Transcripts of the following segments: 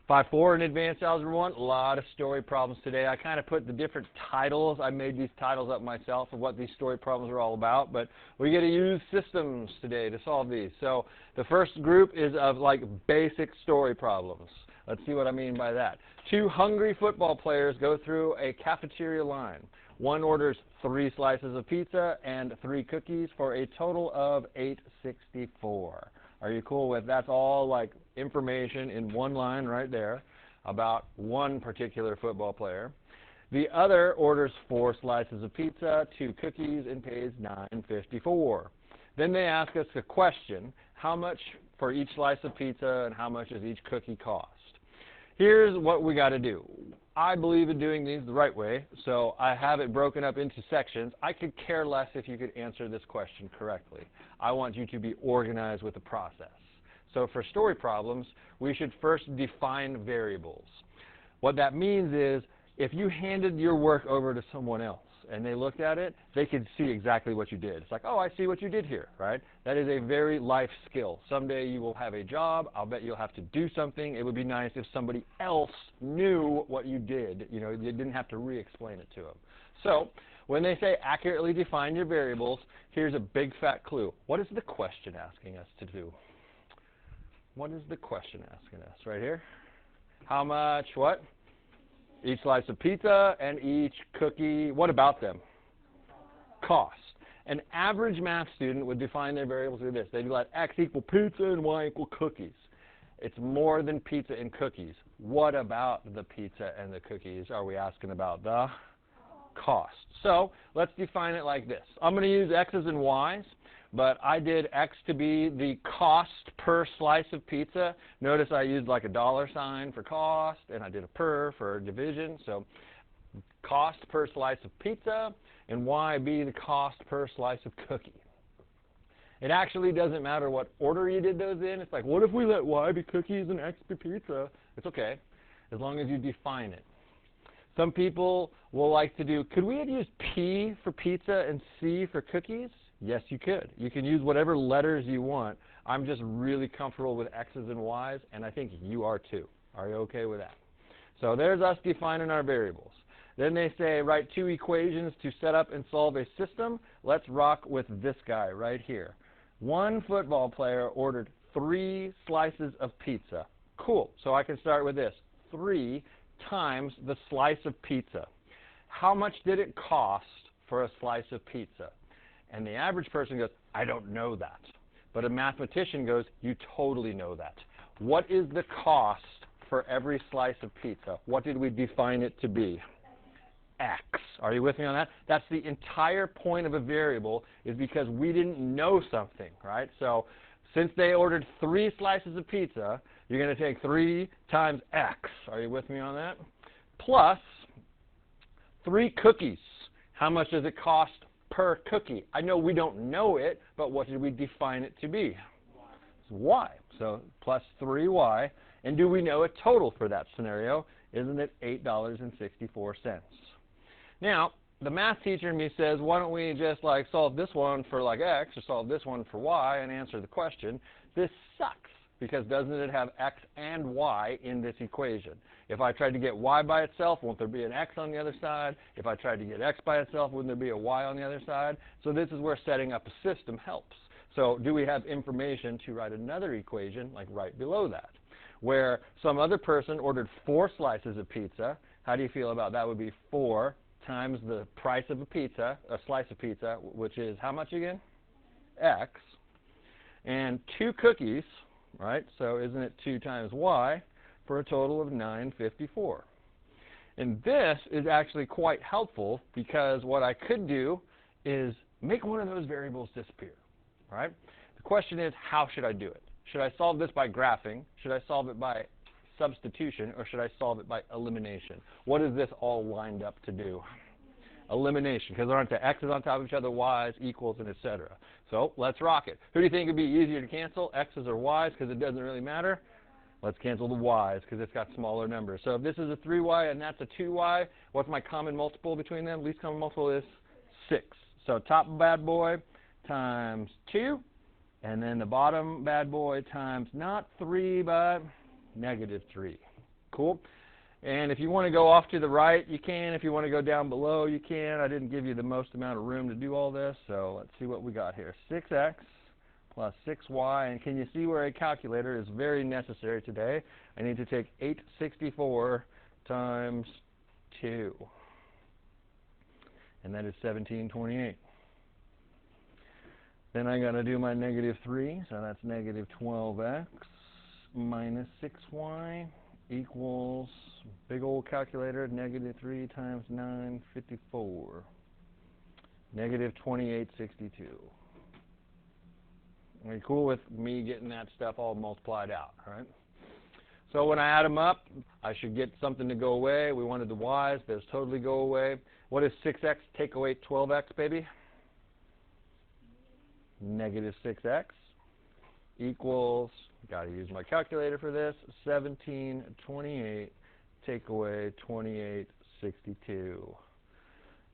5-4 in Advanced Algebra 1, a lot of story problems today. I kind of put the different titles, I made these titles up myself of what these story problems are all about, but we get to use systems today to solve these. So the first group is of like basic story problems. Let's see what I mean by that. 2 hungry football players go through a cafeteria line. One orders 3 slices of pizza and 3 cookies for a total of $8.64. Are you cool with that's all like information in one line right there about one particular football player? The other orders 4 slices of pizza, 2 cookies, and pays $9.54. Then they ask us a question: how much for each slice of pizza and how much does each cookie cost? Here's what we got to do. I believe in doing these the right way, so I have it broken up into sections. I could care less if you could answer this question correctly. I want you to be organized with the process. So for story problems, we should first define variables. What that means is if you handed your work over to someone else and they looked at it, they could see exactly what you did. It's like, oh, I see what you did here, right? That is a very life skill. Someday you will have a job. I'll bet you'll have to do something. It would be nice if somebody else knew what you did. You know, you didn't have to re-explain it to them. So when they say accurately define your variables, here's a big fat clue. What is the question asking us to do? What is the question asking us right here? How much, what? Each slice of pizza and each cookie. What about them? Cost. An average math student would define their variables like this. They'd be like x equal pizza and y equal cookies. It's more than pizza and cookies. What about the pizza and the cookies? Are we asking about the cost? So let's define it like this. I'm going to use x's and y's, but I did x to be the cost per slice of pizza. Notice I used like a dollar sign for cost, and I did a per for division. So cost per slice of pizza, and y be the cost per slice of cookie. It actually doesn't matter what order you did those in. It's like, what if we let y be cookies and x be pizza? It's okay, as long as you define it. Some people will like to do, could we have used P for pizza and C for cookies? Yes, you could. You can use whatever letters you want. I'm just really comfortable with x's and y's, and I think you are too. Are you okay with that? So there's us defining our variables. Then they say write 2 equations to set up and solve a system. Let's rock with this guy right here. One football player ordered 3 slices of pizza. Cool. So I can start with this. 3 times the slice of pizza. How much did it cost for a slice of pizza? And the average person goes, I don't know that. But a mathematician goes, you totally know that. What is the cost for every slice of pizza? What did we define it to be? X. Are you with me on that? That's the entire point of a variable, is because we didn't know something, right? So since they ordered 3 slices of pizza, you're going to take 3 times x. Are you with me on that? Plus 3 cookies. How much does it cost per cookie? I know we don't know it, but what did we define it to be? It's y. So plus 3y. And do we know a total for that scenario? Isn't it $8.64? Now, the math teacher in me says, why don't we just like solve this one for like x or solve this one for y and answer the question? This sucks, because doesn't it have x and y in this equation? If I tried to get y by itself, won't there be an x on the other side? If I tried to get x by itself, wouldn't there be a y on the other side? So this is where setting up a system helps. So do we have information to write another equation like right below that, where some other person ordered 4 slices of pizza? How do you feel about that? Would be 4 times the price of a pizza, a slice of pizza, which is how much again? X. And 2 cookies, right? So isn't it 2 times y for a total of $9.54? And this is actually quite helpful, because what I could do is make one of those variables disappear, right? The question is, how should I do it? Should I solve this by graphing? Should I solve it by substitution, or should I solve it by elimination? What is this all lined up to do? Elimination, because there aren't the x's on top of each other, y's, equals, and etc. So let's rock it. Who do you think would be easier to cancel, x's or y's, because it doesn't really matter? Let's cancel the y's, because it's got smaller numbers. So if this is a 3y and that's a 2y, what's my common multiple between them? Least common multiple is 6. So top bad boy times 2, and then the bottom bad boy times not 3, but -3. Cool. And if you want to go off to the right, you can. If you want to go down below, you can. I didn't give you the most amount of room to do all this, so let's see what we got here. 6x plus 6y, and can you see where a calculator is very necessary today? I need to take 864 times 2, and that is 1728. Then I got to do my -3, so that's -12x minus 6y equals, big old calculator, -3 times 9, 54, -2862. Are you cool with me getting that stuff all multiplied out, all right? So when I add them up, I should get something to go away. We wanted the y's. Those totally go away. What is 6x take away 12x, baby? -6x equals, got to use my calculator for this, 1728 take away 2862.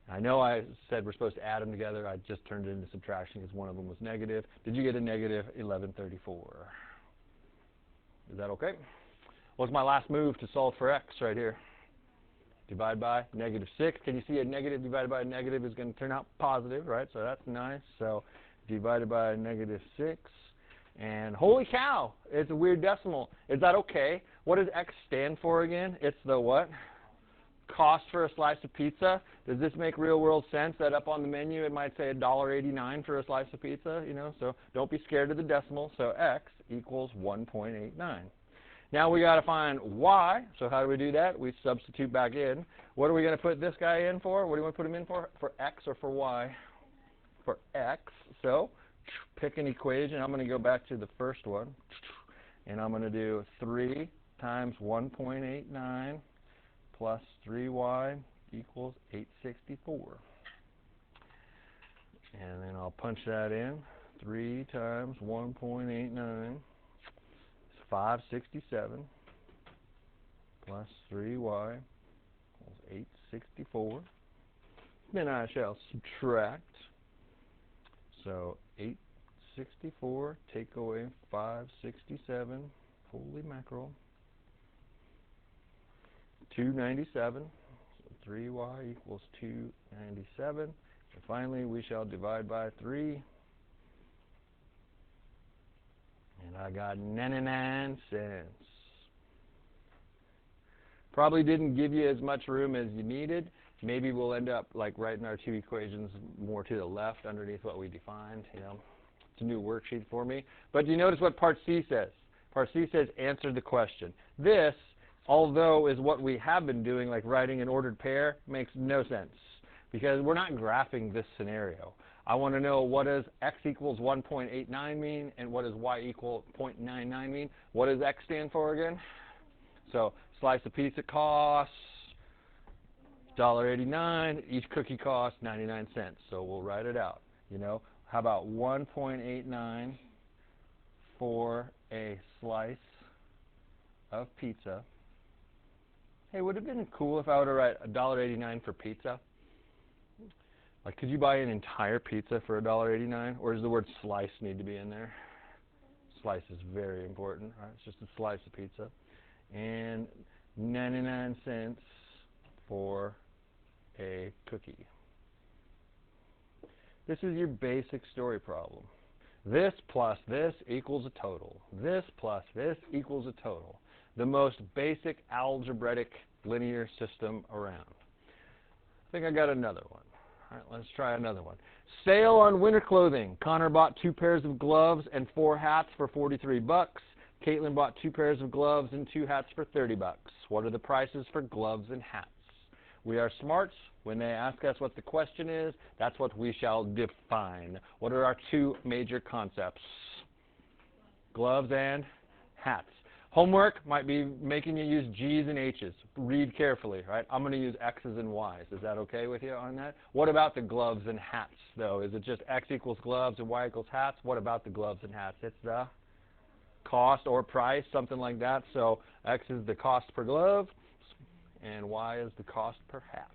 I know I said we're supposed to add them together. I just turned it into subtraction because one of them was negative. Did you get a -1134? Is that okay? What's my last move to solve for x right here? Divide by -6. Can you see a negative divided by a negative is going to turn out positive, right? So that's nice. So divided by -6. And holy cow, it's a weird decimal. Is that okay? What does x stand for again? It's the what? Cost for a slice of pizza. Does this make real world sense that up on the menu it might say $1.89 for a slice of pizza, you know? So don't be scared of the decimal. So x equals 1.89. Now we got to find y. So how do we do that? We substitute back in. What are we going to put this guy in for? What do you want to put him in for? For x or for y? For x. So pick an equation. I'm going to go back to the first one. And I'm going to do 3 times 1.89 plus 3y equals 864. And then I'll punch that in. 3 times 1.89 is 567 plus 3y equals 864. Then I shall subtract. So 864 take away 567, holy mackerel, 297, so 3y equals 297. And finally, we shall divide by 3. And I got 99 cents. Probably didn't give you as much room as you needed. Maybe we'll end up like writing our two equations more to the left underneath what we defined. You know, it's a new worksheet for me. But do you notice what part C says? Part C says answer the question. This, although is what we have been doing, like writing an ordered pair, makes no sense because we're not graphing this scenario. I want to know what does x equals 1.89 mean and what does y equal 0.99 mean. What does x stand for again? So slice of pizza costs $1.89. Each cookie costs 99 cents. So we'll write it out. You know, how about 1.89 for a slice of pizza? Hey, would it have been cool if I would have write $1.89 for pizza? Like, could you buy an entire pizza for $1.89? Or does the word slice need to be in there? Slice is very important. Right? It's just a slice of pizza. And 99 cents for a cookie. This is your basic story problem. This plus this equals a total. This plus this equals a total. The most basic algebraic linear system around. I think I got another one. All right, let's try another one. Sale on winter clothing. Connor bought 2 pairs of gloves and 4 hats for $43. Caitlin bought 2 pairs of gloves and 2 hats for $30. What are the prices for gloves and hats? We are smarts. When they ask us what the question is, that's what we shall define. What are our 2 major concepts? Gloves and hats. Homework might be making you use G's and H's. Read carefully, right? I'm going to use X's and Y's. Is that okay with you on that? What about the gloves and hats, though? Is it just X equals gloves and Y equals hats? What about the gloves and hats? It's the cost or price, something like that. So X is the cost per glove, and Y is the cost per hats.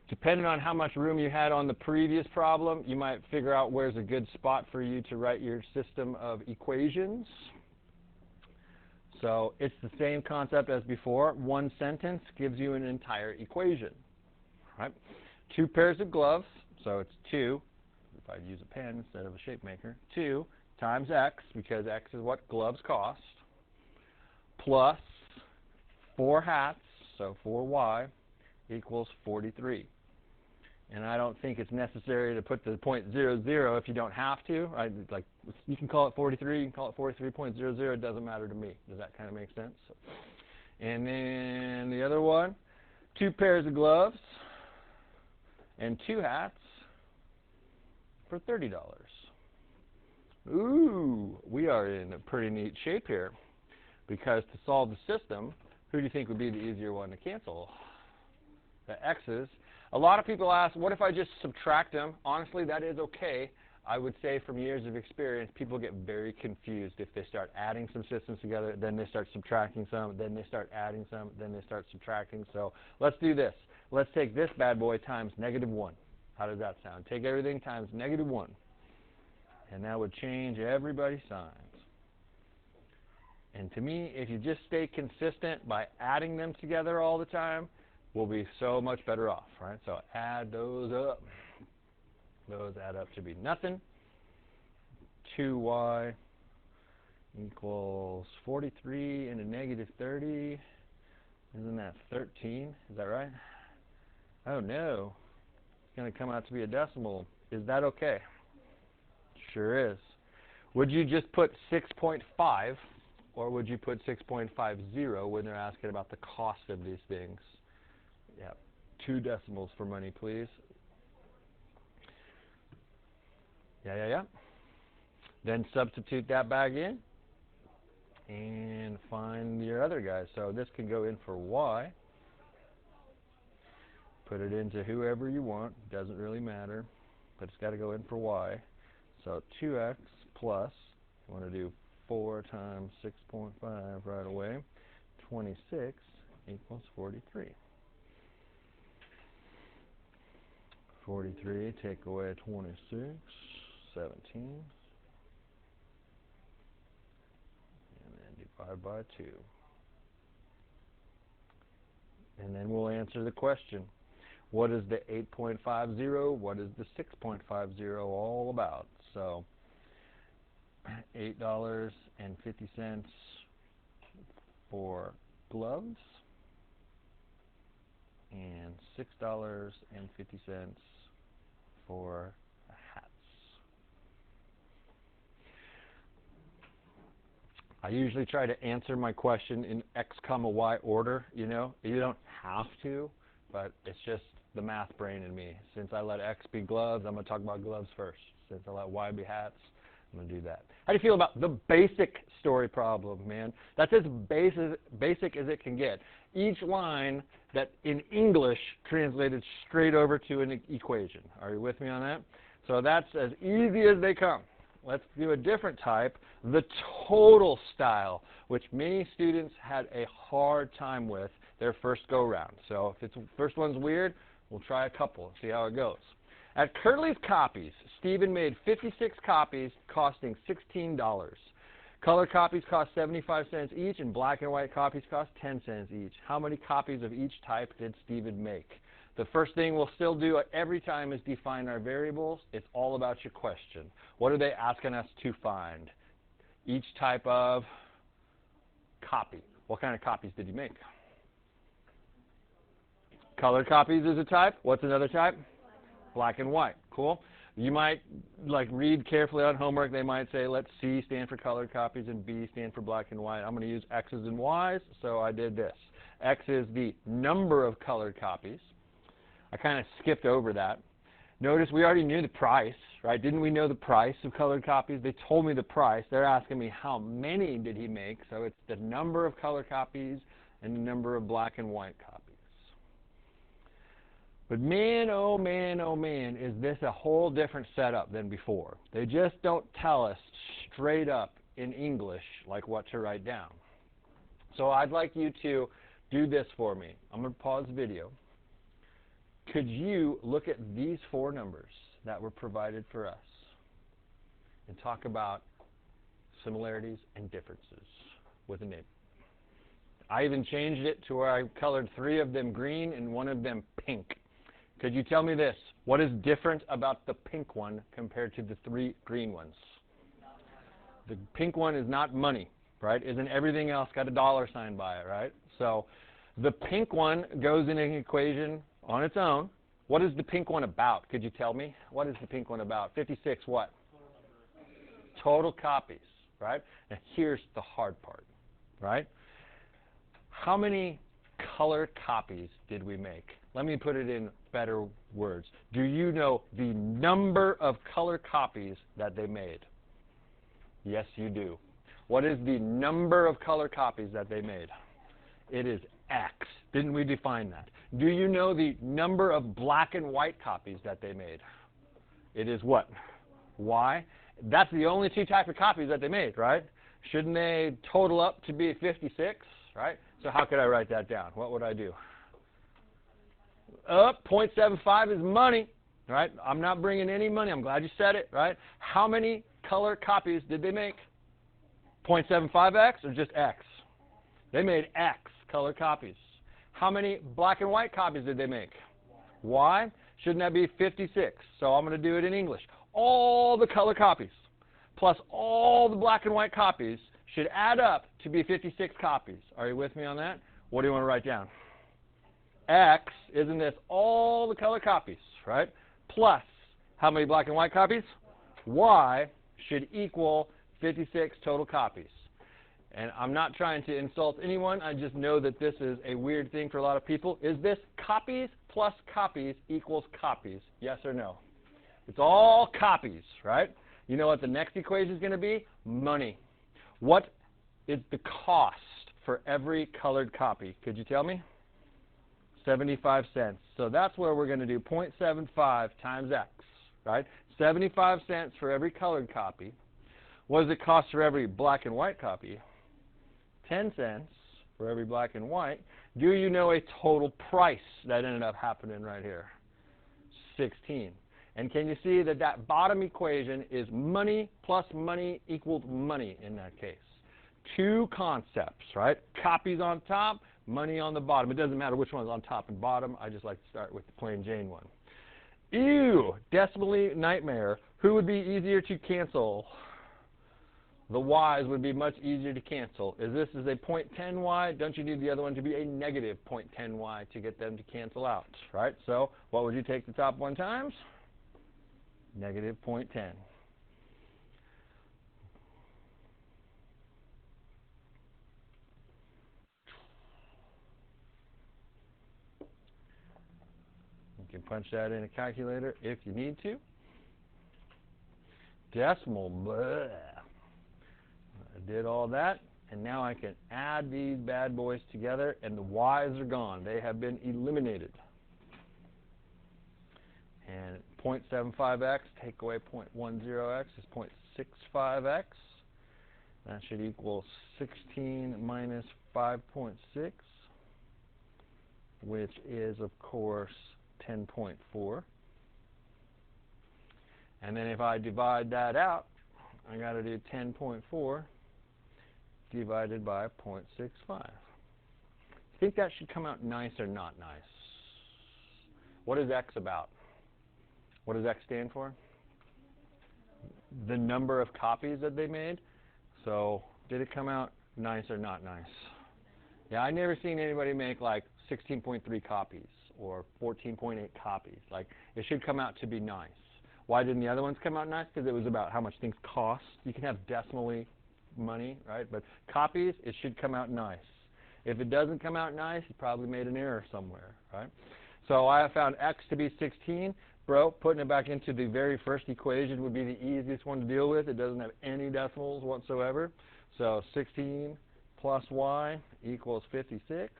Depending on how much room you had on the previous problem, you might figure out where's a good spot for you to write your system of equations. So it's the same concept as before. One sentence gives you an entire equation. Right? 2 pairs of gloves, so it's 2, if I use a pen instead of a shape maker, 2 times x, because x is what gloves cost, plus 4 hats, so 4y, equals 43. And I don't think it's necessary to put the .00 if you don't have to. Right? Like, you can call it 43, you can call it 43.00, it doesn't matter to me. Does that kind of make sense? And then the other one, 2 pairs of gloves and 2 hats for $30. Ooh, we are in a pretty neat shape here, because to solve the system, who do you think would be the easier one to cancel? The x's. A lot of people ask, what if I just subtract them? Honestly, that is okay. I would say from years of experience, people get very confused if they start adding some systems together, then they start subtracting some, then they start adding some, then they start subtracting. So let's do this. Let's take this bad boy times -1. How does that sound? Take everything times -1. And that would change everybody's signs. And to me, if you just stay consistent by adding them together all the time, we'll be so much better off, right? So add those up. Those add up to be nothing. 2y equals 43 into -30. Isn't that 13? Is that right? Oh no. It's going to come out to be a decimal. Is that okay? Sure is. Would you just put 6.5, or would you put 6.50 when they're asking about the cost of these things? Yeah, 2 decimals for money, please. Yeah. Then substitute that back in and find your other guys. So this can go in for y. Put it into whoever you want. Doesn't really matter, but it's got to go in for y. So 2x plus, you want to do 4 times 6.5 right away, 26 equals 43. 43, take away 26, 17, and then divide by 2. And then we'll answer the question. What is the 8.50? What is the 6.50 all about? So $8.50 for gloves and $6.50 for hats. I usually try to answer my question in X, Y order. You don't have to, but it's just the math brain in me. Since I let X be gloves, I'm going to talk about gloves first. Since I let Y be hats, I'm going to do that. How do you feel about the basic story problem, man? That's as basic as it can get. Each line that in English translated straight over to an equation. Are you with me on that? So that's as easy as they come. Let's do a different type, the total style, which many students had a hard time with their first go-round. So if the first one's weird, we'll try a couple and see how it goes. At Curly's Copies, Stephen made 56 copies costing $16. Color copies cost 75 cents each, and black and white copies cost 10 cents each. How many copies of each type did Stephen make? The first thing we'll still do every time is define our variables. It's all about your question. What are they asking us to find? Each type of copy. What kind of copies did you make? Colored copies is a type. What's another type? Black and white. Cool. You might read carefully on homework. They might say, let C stand for colored copies and B stand for black and white. I'm going to use X's and Y's, so I did this. X is the number of colored copies. I kind of skipped over that. Notice we already knew the price, right? Didn't we know the price of colored copies? They told me the price. They're asking me how many did he make. So it's the number of color copies and the number of black and white copies. But man, oh man, is this a whole different setup than before. They just don't tell us straight up in English like what to write down. So I'd like you to do this for me. I'm going to pause the video. Could you look at these 4 numbers that were provided for us and talk about similarities and differences with a name? I even changed it to where I colored 3 of them green and 1 of them pink. Could you tell me this? What is different about the pink one compared to the 3 green ones? The pink one is not money, right? Isn't everything else got a dollar sign by it, right? So the pink one goes in an equation on its own. What is the pink one about? Could you tell me? What is the pink one about? 56 what? Total copies, right? Now here's the hard part, right? How many color copies did we make? Let me put it in better words. Do you know the number of color copies that they made? Yes, you do. What is the number of color copies that they made? It is X. Didn't we define that? Do you know the number of black and white copies that they made? It is what? Y. That's the only 2 types of copies that they made, right? Shouldn't they total up to be 56, right? So how could I write that down? What would I do? 0.75 is money, right? I'm not bringing any money. I'm glad you said it, right? How many color copies did they make? 0.75x or just X? They made X color copies. How many black and white copies did they make? Y. Shouldn't that be 56? So I'm going to do it in English. All the color copies plus all the black and white copies should add up to be 56 copies. Are you with me on that? What do you want to write down? X, isn't this all the color copies, right? Plus, how many black and white copies? Y should equal 56 total copies. And I'm not trying to insult anyone. I just know that this is a weird thing for a lot of people. Is this copies plus copies equals copies? Yes or no? It's all copies, right? You know what the next equation is going to be? Money. What is the cost for every colored copy? Could you tell me? 75 cents. So that's where we're going to do 0.75 times X, right? 75 cents for every colored copy. What does it cost for every black and white copy? 10 cents for every black and white. Do you know a total price that ended up happening right here? 16. And can you see that that bottom equation is money plus money equals money in that case? 2 concepts, right? Copies on top, money on the bottom. It doesn't matter which one's on top and bottom. I just like to start with the plain Jane one. Ew, decimally nightmare. Who would be easier to cancel? The y's would be much easier to cancel. Is this is a 0.10y? Don't you need the other one to be a negative 0.10y to get them to cancel out, right? So what would you take the top one times? Negative 0.10. You can punch that in a calculator if you need to. Decimal, bleh. I did all that, and now I can add these bad boys together, and the y's are gone. They have been eliminated. And 0.75x, take away 0.10x is 0.65x. That should equal 16 minus 5.6, which is, of course, 10.4. And then if I divide that out, I got to do 10.4 divided by 0.65. Think that should come out nice or not nice? What is X about? What does X stand for? The number of copies that they made. So did it come out nice or not nice? Yeah, I've never seen anybody make like 16.3 copies or 14.8 copies. Like, it should come out to be nice. Why didn't the other ones come out nice? Because it was about how much things cost. You can have decimally money, right? But copies, it should come out nice. If it doesn't come out nice, you probably made an error somewhere, right? So I have found X to be 16. Bro, putting it back into the very first equation would be the easiest one to deal with. It doesn't have any decimals whatsoever. So 16 plus Y equals 56.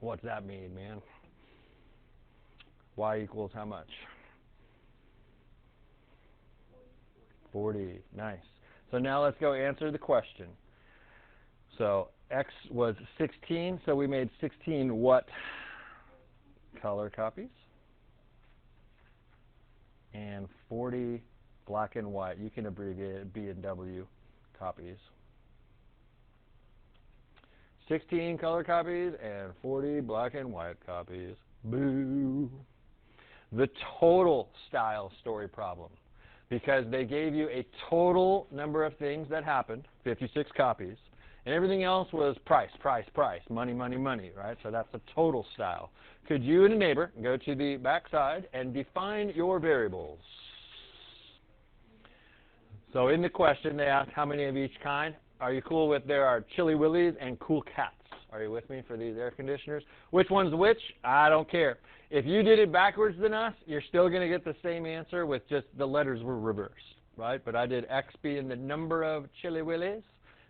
What's that mean, man? Y equals how much? 40. Nice. So now let's go answer the question. So X was 16, so we made 16 what color copies? And 40 black and white. You can abbreviate it, B and W copies. 16 color copies and 40 black and white copies. Boo. The total style story problem, because they gave you a total number of things that happened, 56 copies, and everything else was price, price, price, money, money, money, right? So that's the total style. Could you and a neighbor go to the back side and define your variables? So in the question, they asked how many of each kind. Are you cool with there are Chili Willies and Cool Cats? Are you with me for these air conditioners? Which one's which? I don't care. If you did it backwards than us, you're still going to get the same answer with just the letters were reversed, right? But I did X being the number of Chili Willies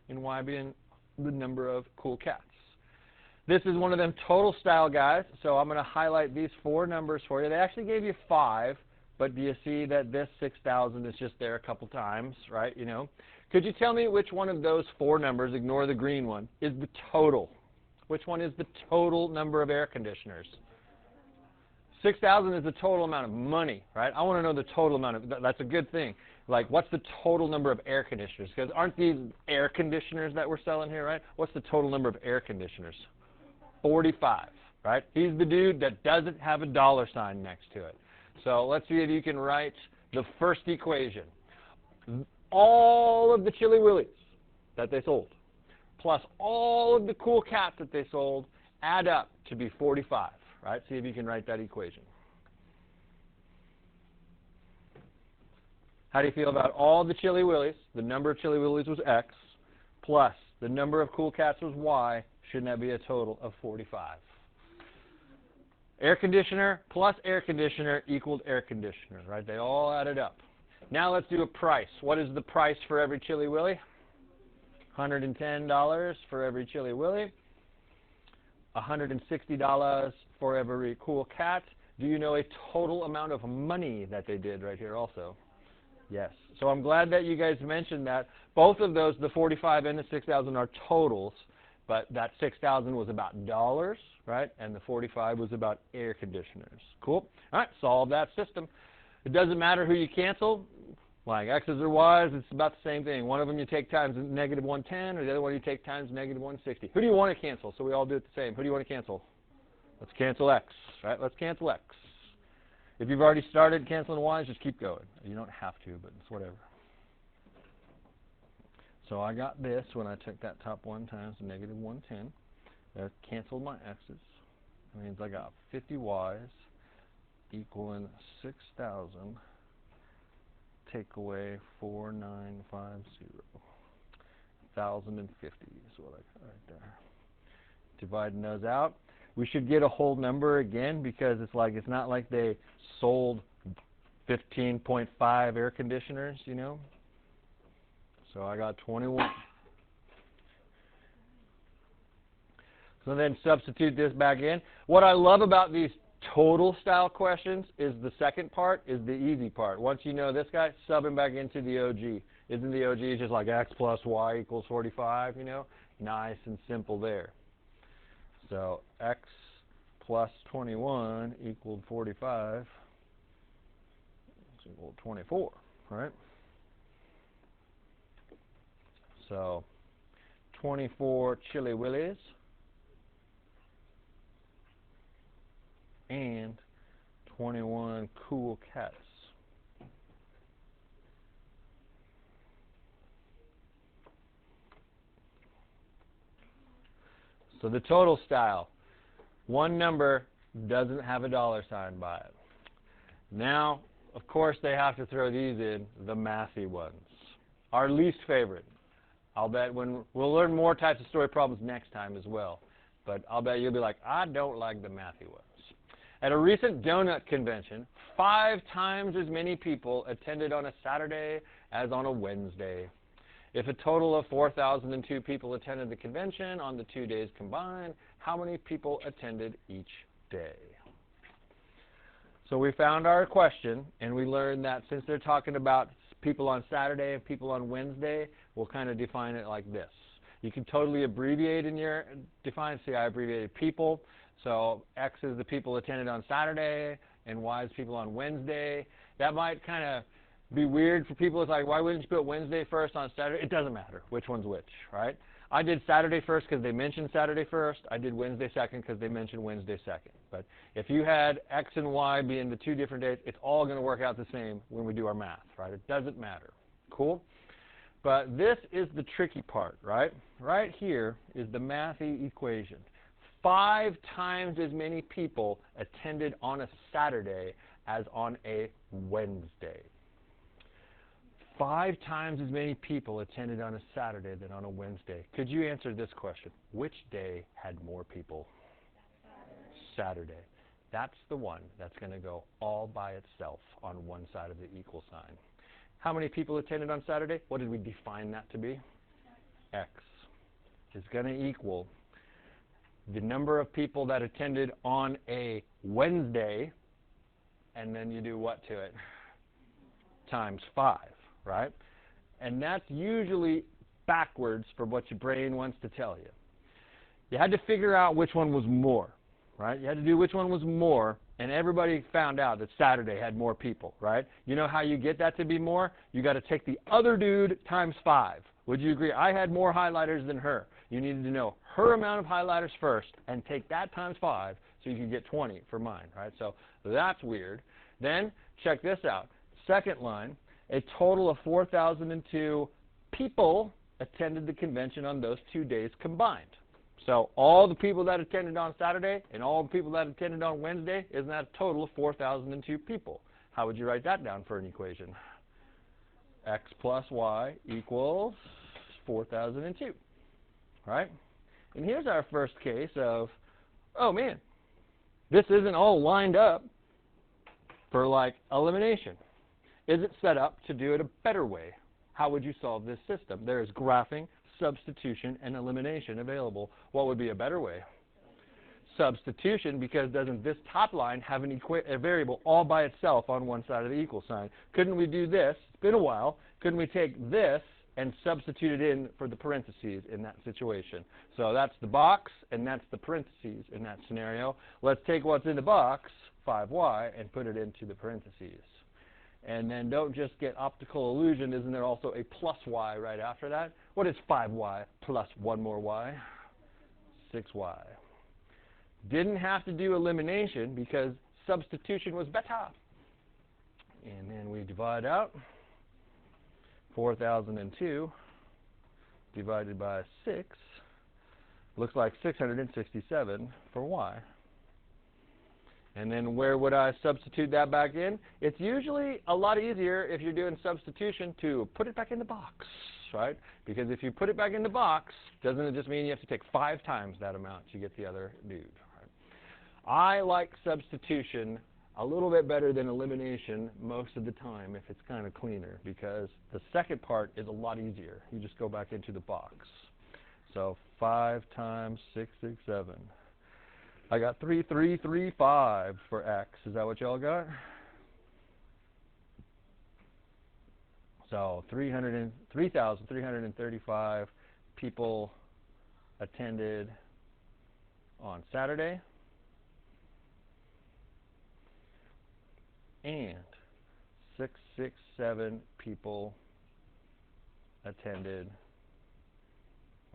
and Y being the number of Cool Cats. This is one of them total style guys, so I'm going to highlight these 4 numbers for you. They actually gave you 5, but do you see that this 6,000 is just there a couple times, right? You know, could you tell me which one of those 4 numbers, ignore the green one, is the total? Which one is the total number of air conditioners? 6,000 is the total amount of money, right? I want to know the total amount of, that's a good thing. Like, what's the total number of air conditioners? Because aren't these air conditioners that we're selling here, right? What's the total number of air conditioners? 45, right? He's the dude that doesn't have a dollar sign next to it. So let's see if you can write the first equation. All of the Chili Willies that they sold, plus all of the Cool Cats that they sold, add up to be 45, right? See if you can write that equation. How do you feel about all the Chili Willies? The number of Chili Willies was X, plus the number of Cool Cats was Y. Shouldn't that be a total of 45? Air conditioner plus air conditioner equaled air conditioner, right? They all added up. Now let's do a price. What is the price for every Chili Willy? $110 for every Chili Willy. $160 for every Cool Cat. Do you know a total amount of money that they did right here also? Yes. So I'm glad that you guys mentioned that. Both of those, the 45 and the 6,000, are totals, but that 6,000 was about dollars, right? And the 45 was about air conditioners. Cool. All right, solve that system. It doesn't matter who you cancel, like X's or Y's, it's about the same thing. One of them you take times negative 110, or the other one you take times negative 160. Who do you want to cancel? So we all do it the same. Who do you want to cancel? Let's cancel X, right? Let's cancel X. If you've already started canceling Y's, just keep going. You don't have to, but it's whatever. So I got this when I took that top one times negative 110. That canceled my X's. That means I got 50 Y's equaling 6,000. Take away 4950. 1,050 is what I got right there. Dividing those out. We should get a whole number again, because it's like, it's not like they sold 15.5 air conditioners, you know. So I got 21. So then substitute this back in. What I love about these total style questions is the second part is the easy part. Once you know this guy, sub him back into the OG. Isn't the OG just like X plus Y equals 45, you know? Nice and simple there. So X plus 21 equaled 45. It's equal to 24, right? So 24 Chili Willies and 21 Cool Cats. So the total style, one number doesn't have a dollar sign by it. Now, of course, they have to throw these in, the mathy ones. Our least favorite. I'll bet we'll learn more types of story problems next time as well. But I'll bet you'll be like, I don't like the mathy ones. At a recent donut convention, 5 times as many people attended on a Saturday as on a Wednesday. If a total of 4,002 people attended the convention on the 2 days combined, how many people attended each day? So we found our question, and we learned that since they're talking about people on Saturday and people on Wednesday, we'll kind of define it like this. You can totally abbreviate in your define. See, I abbreviated people. So X is the people attended on Saturday, and Y is people on Wednesday. That might kind of be weird for people. It's like, why wouldn't you put Wednesday first on Saturday? It doesn't matter which one's which, right? I did Saturday first because they mentioned Saturday first. I did Wednesday second because they mentioned Wednesday second. But if you had X and Y being the two different days, it's all going to work out the same when we do our math, right? It doesn't matter. Cool? But this is the tricky part, right? Right here is the mathy equation. 5 times as many people attended on a Saturday as on a Wednesday. 5 times as many people attended on a Saturday than on a Wednesday. Could you answer this question? Which day had more people? Saturday. That's the one that's going to go all by itself on one side of the equal sign. How many people attended on Saturday? What did we define that to be? X is going to equal the number of people that attended on a Wednesday, and then you do what to it? Times 5, right? And that's usually backwards from what your brain wants to tell you. You had to figure out which one was more, right? You had to do which one was more, and everybody found out that Saturday had more people, right? You know how you get that to be more? You got to take the other dude times 5. Would you agree? I had more highlighters than her. You needed to know her amount of highlighters first and take that times 5 so you could get 20 for mine, right? So that's weird. Then check this out. Second line, a total of 4,002 people attended the convention on those 2 days combined. So all the people that attended on Saturday and all the people that attended on Wednesday, isn't that a total of 4,002 people? How would you write that down for an equation? X plus Y equals 4,002, right? And here's our first case of, oh man, this isn't all lined up for like elimination. Is it set up to do it a better way? How would you solve this system? There is graphing, substitution, and elimination available. What would be a better way? Substitution, because doesn't this top line have a variable all by itself on one side of the equal sign? Couldn't we do this? It's been a while. Couldn't we take this and substitute it in for the parentheses in that situation? So that's the box, and that's the parentheses in that scenario. Let's take what's in the box, 5y, and put it into the parentheses. And then don't just get optical illusion. Isn't there also a plus y right after that? What is 5y plus 1 more y? 6y. Didn't have to do elimination because substitution was better. And then we divide out. 4,002 divided by 6 looks like 667 for y. And then where would I substitute that back in? It's usually a lot easier if you're doing substitution to put it back in the box, right? Because if you put it back in the box, doesn't it just mean you have to take 5 times that amount to get the other dude? Right? I like substitution a little bit better than elimination most of the time if it's kind of cleaner, because the second part is a lot easier. You just go back into the box. So 5 times 667. I got 3,335 for X. Is that what y'all got? So 3,335 people attended on Saturday, and 667 people attended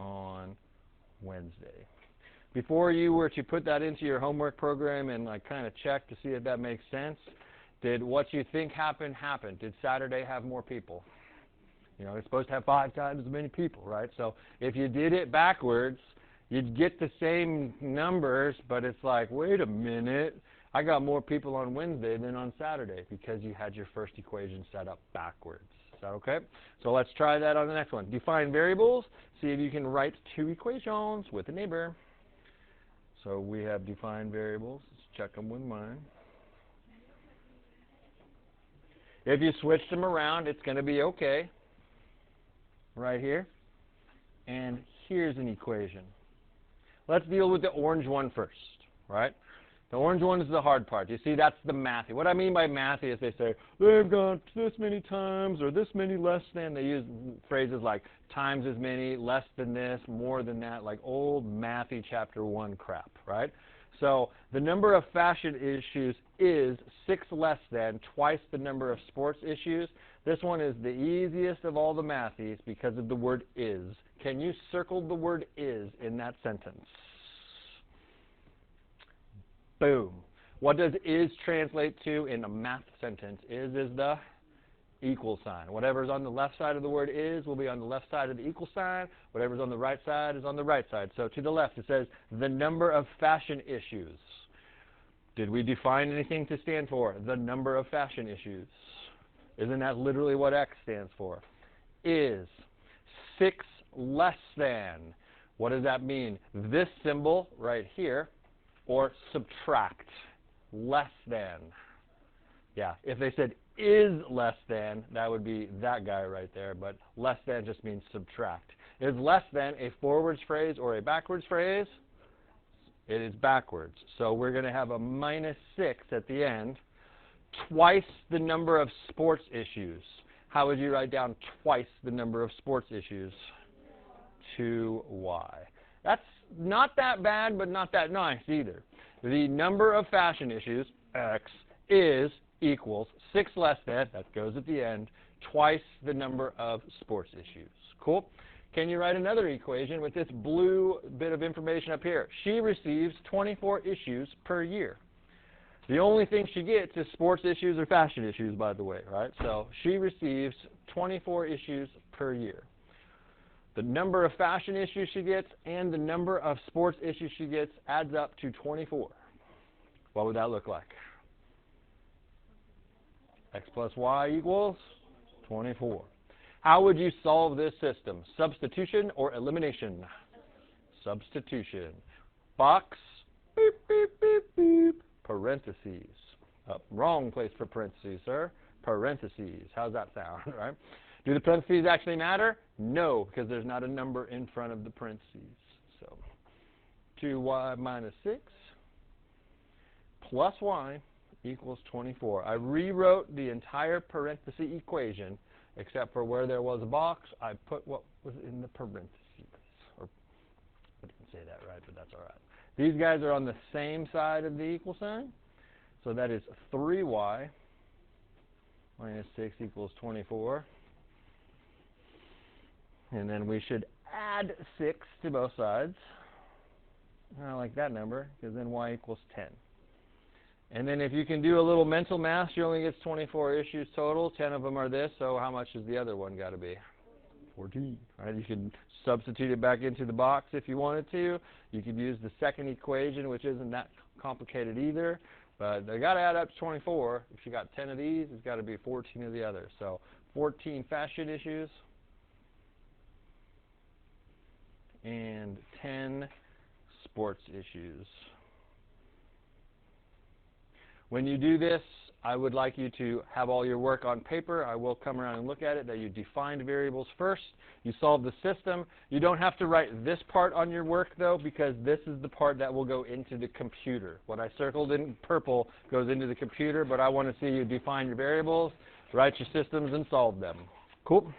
on Wednesday. Before you were to put that into your homework program and like kind of check to see if that makes sense, did what you think happened happen? Did Saturday have more people? You know, it's supposed to have 5 times as many people, right? So if you did it backwards, you'd get the same numbers, but it's like, wait a minute, I got more people on Wednesday than on Saturday because you had your first equation set up backwards. Is that okay? So let's try that on the next one. Define variables. See if you can write 2 equations with a neighbor. So we have defined variables. Let's check them with mine. If you switch them around, it's going to be okay. Right here. And here's an equation. Let's deal with the orange one first, right? The orange one is the hard part. You see, that's the mathy. What I mean by mathy is they say, they've got this many times or this many less than. They use phrases like times as many, less than this, more than that, like old mathy chapter 1 crap, right? So the number of fashion issues is 6 less than twice the number of sports issues. This one is the easiest of all the mathies because of the word is. Can you circle the word is in that sentence? Boom. What does is translate to in a math sentence? Is the equal sign. Whatever's on the left side of the word is will be on the left side of the equal sign. Whatever's on the right side is on the right side. So to the left it says the number of fashion issues. Did we define anything to stand for? The number of fashion issues. Isn't that literally what X stands for? Is 6 less than. What does that mean? This symbol right here, or subtract, less than. Yeah, if they said is less than, that would be that guy right there, but less than just means subtract. Is less than a forwards phrase or a backwards phrase? It is backwards. So we're going to have a -6 at the end, twice the number of sports issues. How would you write down twice the number of sports issues? 2y. That's not that bad, but not that nice either. The number of fashion issues, X, is equals 6 less than, that goes at the end, twice the number of sports issues. Cool? Can you write another equation with this blue bit of information up here? She receives 24 issues per year. The only thing she gets is sports issues or fashion issues, by the way, right? So she receives 24 issues per year. The number of fashion issues she gets and the number of sports issues she gets adds up to 24. What would that look like? X plus y equals 24. How would you solve this system? Substitution or elimination? Substitution. Box, beep, beep, beep, beep, parentheses. Oh, wrong place for parentheses, sir. Parentheses. How's that sound, right? Do the parentheses actually matter? No, because there's not a number in front of the parentheses. So 2y minus 6 plus y equals 24. I rewrote the entire parenthesis equation, except for where there was a box, I put what was in the parentheses. Or, I didn't say that right, but that's all right. These guys are on the same side of the equal sign. So that is 3y minus 6 equals 24. And then we should add 6 to both sides. I like that number, because then y equals 10. And then if you can do a little mental math, she only gets 24 issues total. 10 of them are this, so how much has the other one got to be? 14. Right? You can substitute it back into the box if you wanted to. You could use the second equation, which isn't that complicated either. But they got to add up to 24. If she got 10 of these, it's got to be 14 of the others. So 14 fashion issues and 10 sports issues. When you do this, I would like you to have all your work on paper. I will come around and look at it, that you defined variables first. You solve the system. You don't have to write this part on your work, though, because this is the part that will go into the computer. What I circled in purple goes into the computer, but I want to see you define your variables, write your systems, and solve them. Cool?